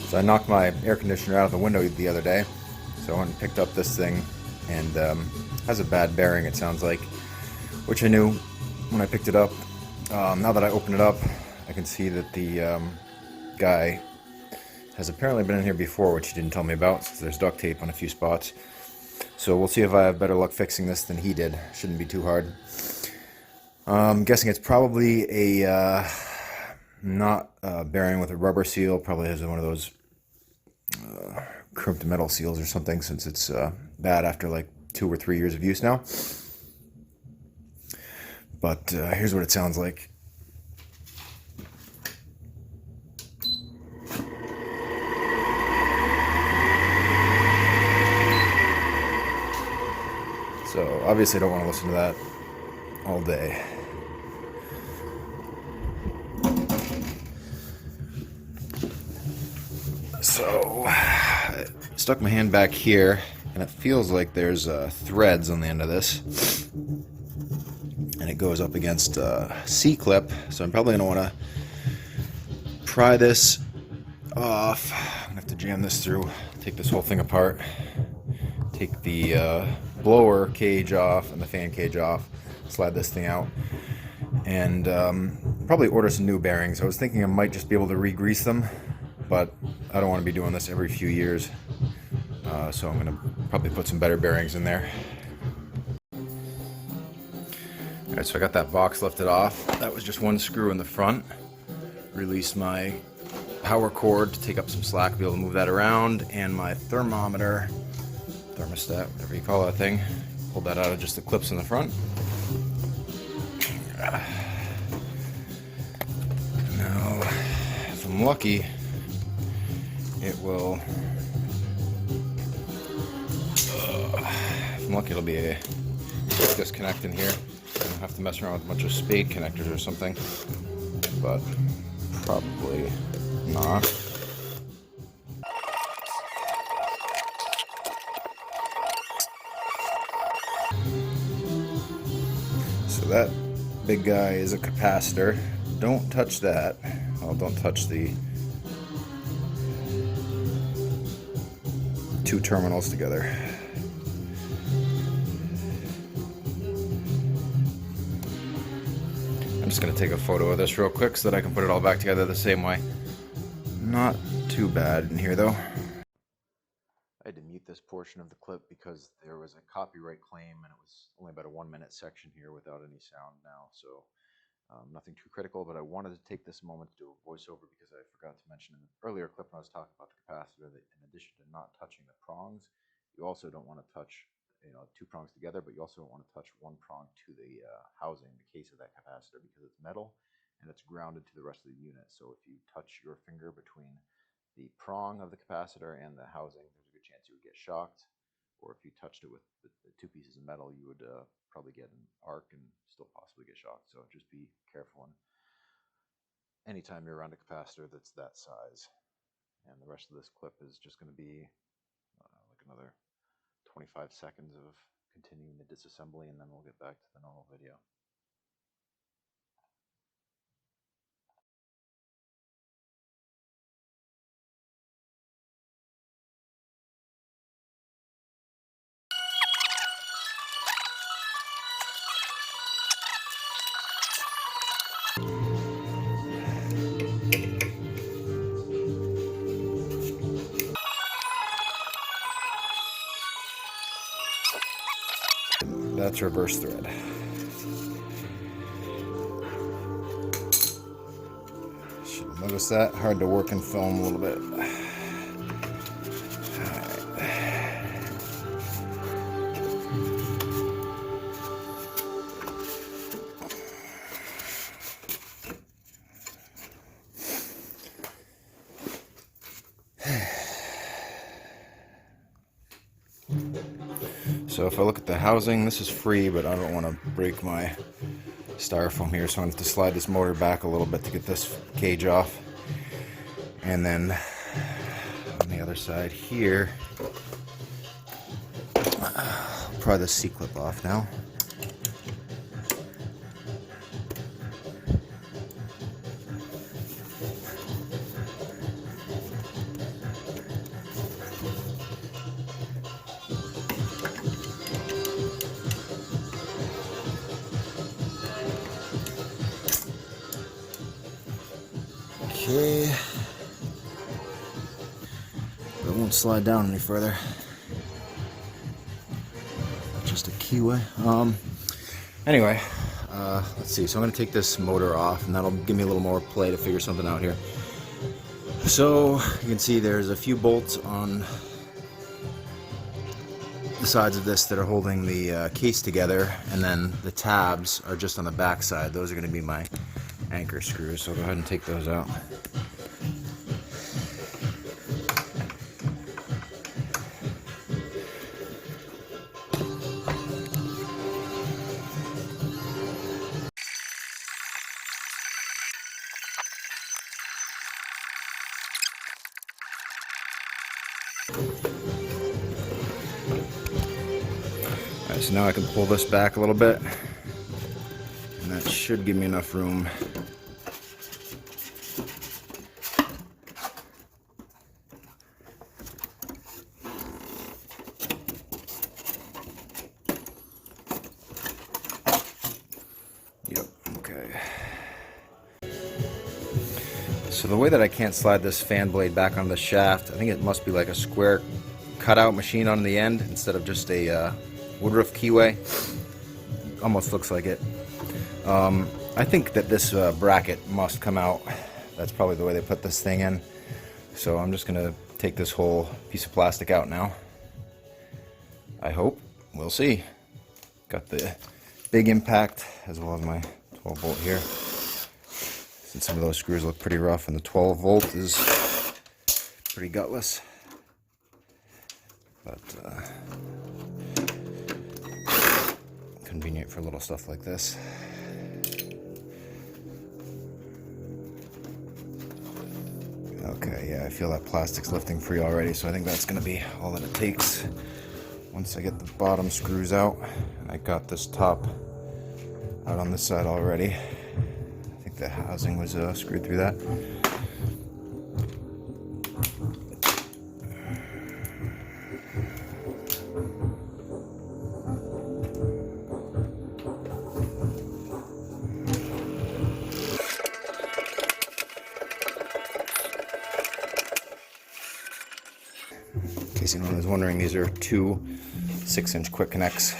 So I knocked my air conditioner out of the window the other day. So I went and picked up this thing, and has a bad bearing, it sounds like, which I knew when I picked it up. Now that I open it up, I can see that the guy has apparently been in here before, which he didn't tell me about, since there's duct tape on a few spots. So we'll see if I have better luck fixing this than he did. Shouldn't be too hard. I'm guessing it's probably a not bearing with a rubber seal. Probably has one of those crimped metal seals or something, since it's bad after like 2 or 3 years of use now. But here's what it sounds like. So obviously I don't want to listen to that all day. So I stuck my hand back here, and it feels like there's threads on the end of this, and it goes up against a C-clip, so I'm probably going to want to pry this off. I'm going to have to jam this through, take this whole thing apart, take the blower cage off and the fan cage off, slide this thing out, and probably order some new bearings. I was thinking I might just be able to re-grease them, but I don't want to be doing this every few years, so I'm going to probably put some better bearings in there. Alright, so I got that box lifted off. That was just one screw in the front. Release my power cord to take up some slack, be able to move that around, and my thermometer, thermostat, whatever you call that thing. Pulled that out of just the clips in the front. Now, if I'm lucky, it will, if I'm lucky, it'll be a quick disconnect in here. I don't have to mess around with a bunch of spade connectors or something, but probably not. So that big guy is a capacitor. Don't touch that. Well, don't touch the two terminals together. I'm just going to take a photo of this real quick so that I can put it all back together the same way. Not too bad in here though. I had to mute this portion of the clip because there was a copyright claim, and it was only about a 1-minute section here without any sound now, so nothing too critical, but I wanted to take this moment to do a voiceover because I forgot to mention in the earlier clip when I was talking about the capacitor that in addition to not touching the prongs, you also don't want to touch, two prongs together, but you also don't want to touch one prong to the housing, the case of that capacitor, because it's metal and it's grounded to the rest of the unit. So if you touch your finger between the prong of the capacitor and the housing, there's a good chance you would get shocked. Or if you touched it with the two pieces of metal, you would probably get an arc and still possibly get shocked. So just be careful anytime you're around a capacitor that's that size. And the rest of this clip is just going to be like another 25 seconds of continuing the disassembly, and then we'll get back to the normal video. That's reverse thread. Should have noticed that. Hard to work in film a little bit. So if I look at the housing, this is free, but I don't want to break my styrofoam here, so I'm going to have to slide this motor back a little bit to get this cage off. And then on the other side here, pry the C-clip off now. won't slide down any further. Just a keyway. Anyway, let's see. So I'm going to take this motor off, and that'll give me a little more play to figure something out here. So you can see there's a few bolts on the sides of this that are holding the case together, and then the tabs are just on the back side. Those are going to be my anchor screws, so I'll go ahead and take those out. Alright, so now I can pull this back a little bit, and that should give me enough room. Yep, okay. So the way that I can't slide this fan blade back on the shaft, I think it must be like a square cutout machine on the end instead of just a woodruff keyway. Almost looks like it. I think that this bracket must come out. That's probably the way they put this thing in. So I'm just gonna take this whole piece of plastic out now. I hope. We'll see. Got the big impact as well as my 12 volt here. Since some of those screws look pretty rough, and the 12 volt is pretty gutless. But convenient for little stuff like this. Okay, yeah, I feel that plastic's lifting free already, so I think that's going to be all that it takes. Once I get the bottom screws out, and I got this top out on this side already. I think the housing was screwed through that. In case anyone was wondering, these are two 6-inch quick connects.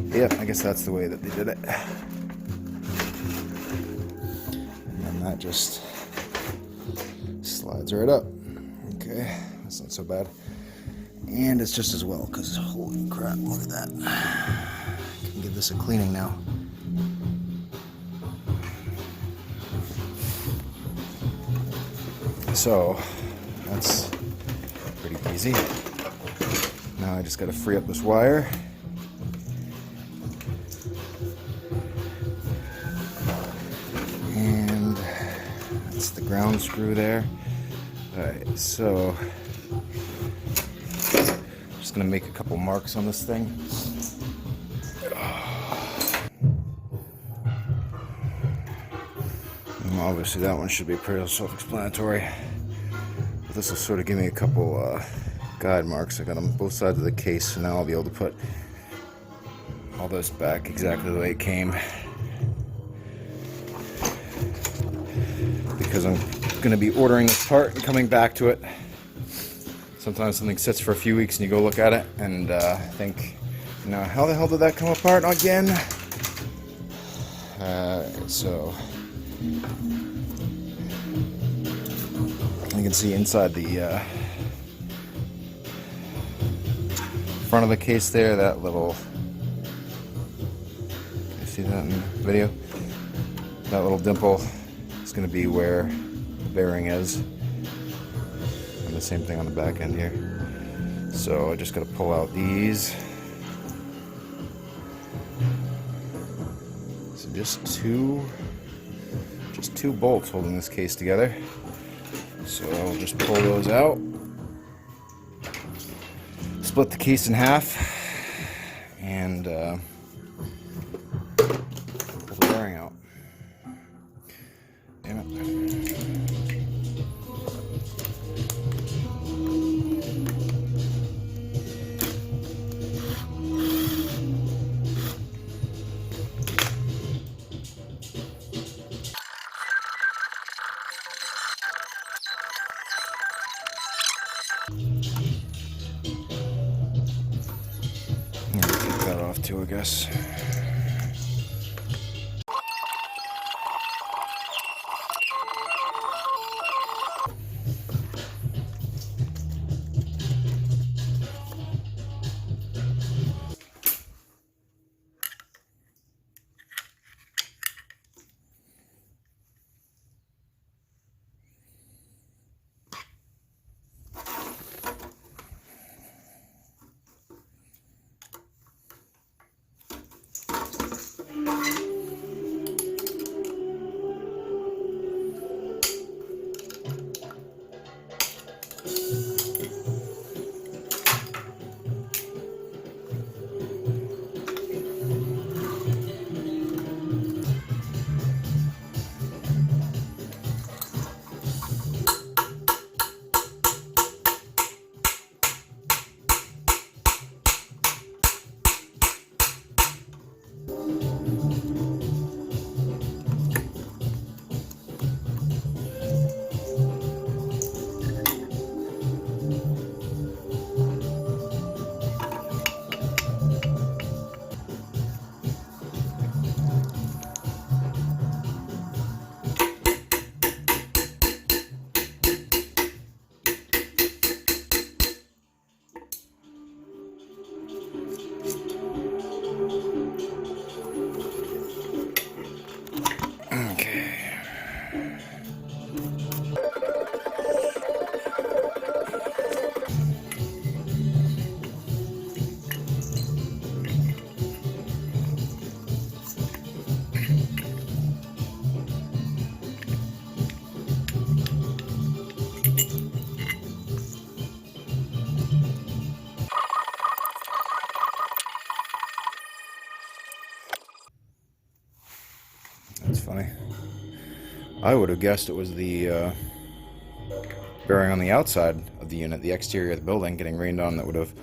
Yeah, I guess that's the way that they did it. And then that just slides right up. Okay, that's not so bad. And it's just as well, because holy crap, look at that. I can give this a cleaning now. So that's pretty easy. Now I just got to free up this wire. And that's the ground screw there. Alright, so I'm just going to make a couple marks on this thing. Obviously that one should be pretty self-explanatory, but this will sort of give me a couple guide marks. I got them both sides of the case, so now I'll be able to put all this back exactly the way it came, because I'm going to be ordering this part and coming back to it. Sometimes something sits for a few weeks and you go look at it and think, you know, how the hell did that come apart again? So you can see inside the front of the case there, that little, can you see that in the video? That little dimple is going to be where the bearing is, and the same thing on the back end here. So I just got to pull out these. So just two bolts holding this case together. So I'll just pull those out, split the case in half, and pull the bearing out. Damn it. I guess. That's funny. I would have guessed it was the bearing on the outside of the unit, the exterior of the building, getting rained on, that would have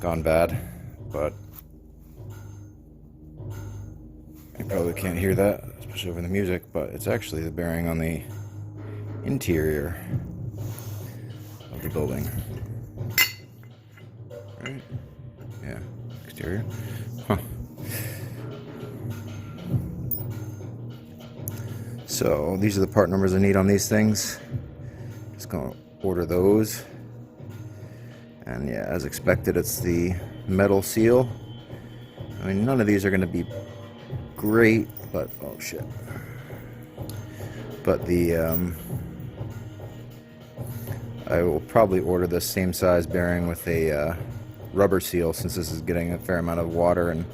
gone bad. But you probably can't hear that, especially over the music, but it's actually the bearing on the interior of the building. Right? Yeah, exterior. Huh. So these are the part numbers I need on these things. Just gonna order those. And yeah, as expected, it's the metal seal. I mean, none of these are gonna be great, but oh shit. But I will probably order the same size bearing with a rubber seal, since this is getting a fair amount of water and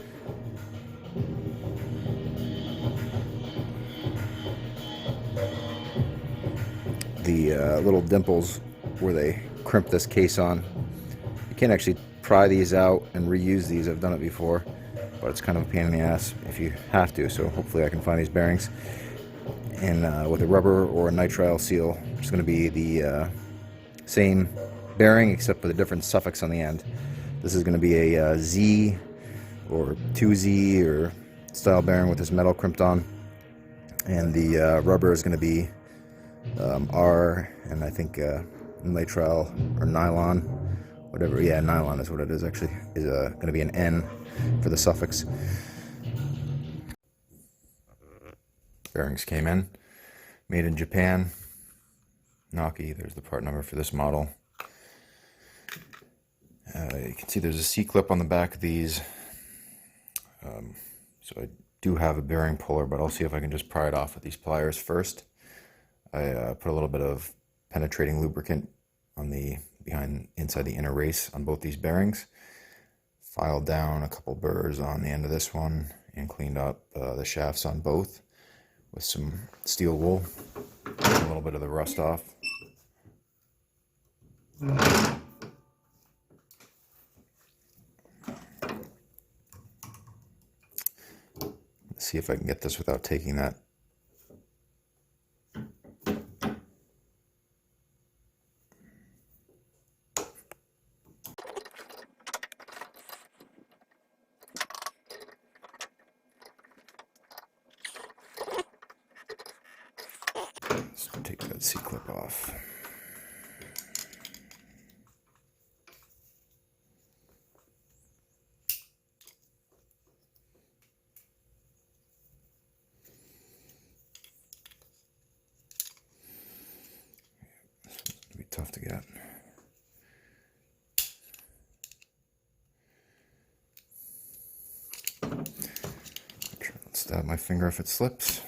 the little dimples where they crimp this case on. You can't actually pry these out and reuse these. I've done it before, but it's kind of a pain in the ass if you have to, so hopefully I can find these bearings. And with a rubber or a nitrile seal, it's going to be the same bearing except with a different suffix on the end. This is going to be a Z or 2Z or style bearing with this metal crimped on, and the rubber is going to be R, and I think nitrile or nylon, whatever. Yeah, nylon is what it is actually. Is going to be an N for the suffix. Bearings came in, made in Japan. Naki. There's the part number for this model. You can see there's a C-clip on the back of these. So I do have a bearing puller, but I'll see if I can just pry it off with these pliers first. I put a little bit of penetrating lubricant on the inside the inner race on both these bearings. Filed down a couple burrs on the end of this one and cleaned up the shafts on both with some steel wool. A little bit of the rust off. Let's see if I can get this without taking that. Let's take that C-clip off. enough to get. Try not to stab my finger if it slips.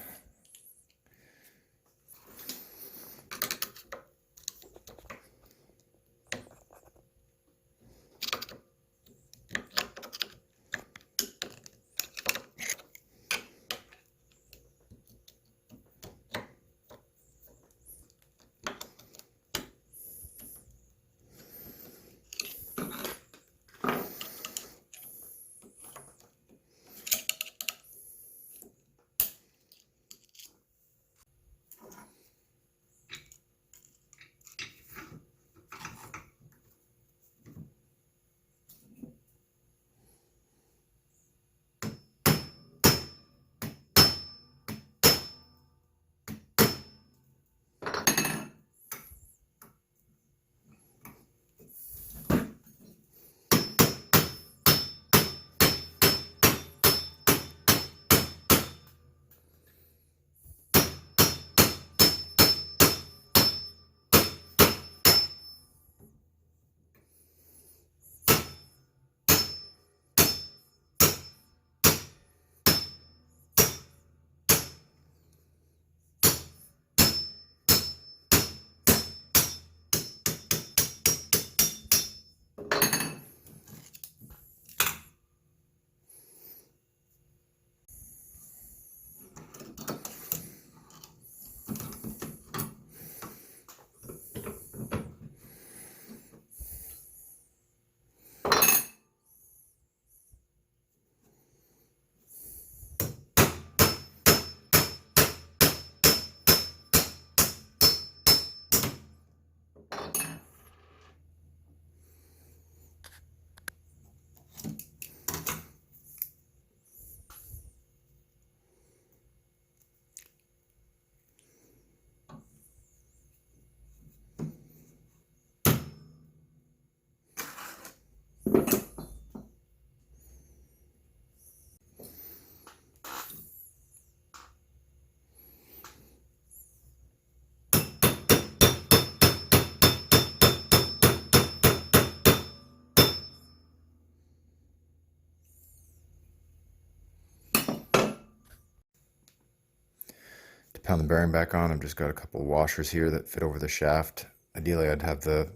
To pound the bearing back on, I've just got a couple washers here that fit over the shaft. Ideally, I'd have the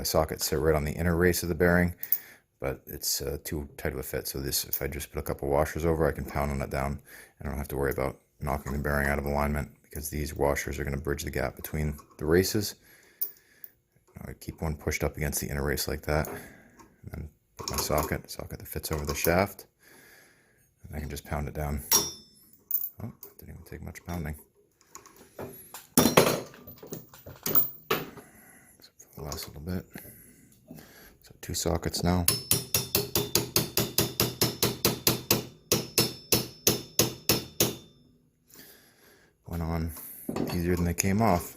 socket sit right on the inner race of the bearing, but it's too tight of a fit. So this, if I just put a couple washers over, I can pound on it down, and I don't have to worry about knocking the bearing out of alignment, because these washers are going to bridge the gap between the races. I keep one pushed up against the inner race like that, and then put my socket that fits over the shaft, and I can just pound it down. Oh, didn't even take much pounding. Except for the last little bit. So 2 sockets now. Went on easier than they came off.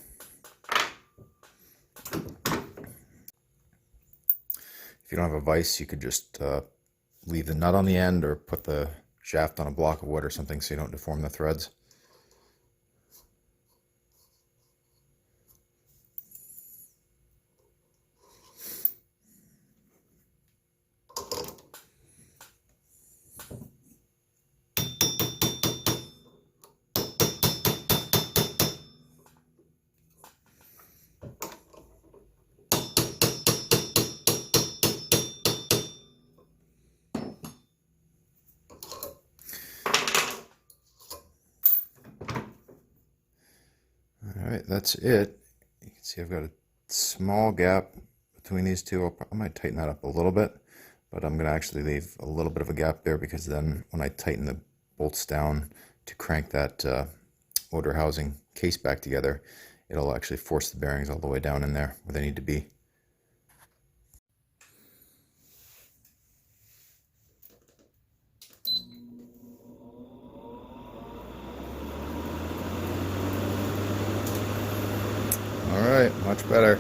If you don't have a vise, you could just leave the nut on the end, or put the shaft on a block of wood or something so you don't deform the threads. Alright, that's it. You can see I've got a small gap between these two. I might tighten that up a little bit, but I'm going to actually leave a little bit of a gap there, because then when I tighten the bolts down to crank that motor housing case back together, it'll actually force the bearings all the way down in there where they need to be. All right, much better.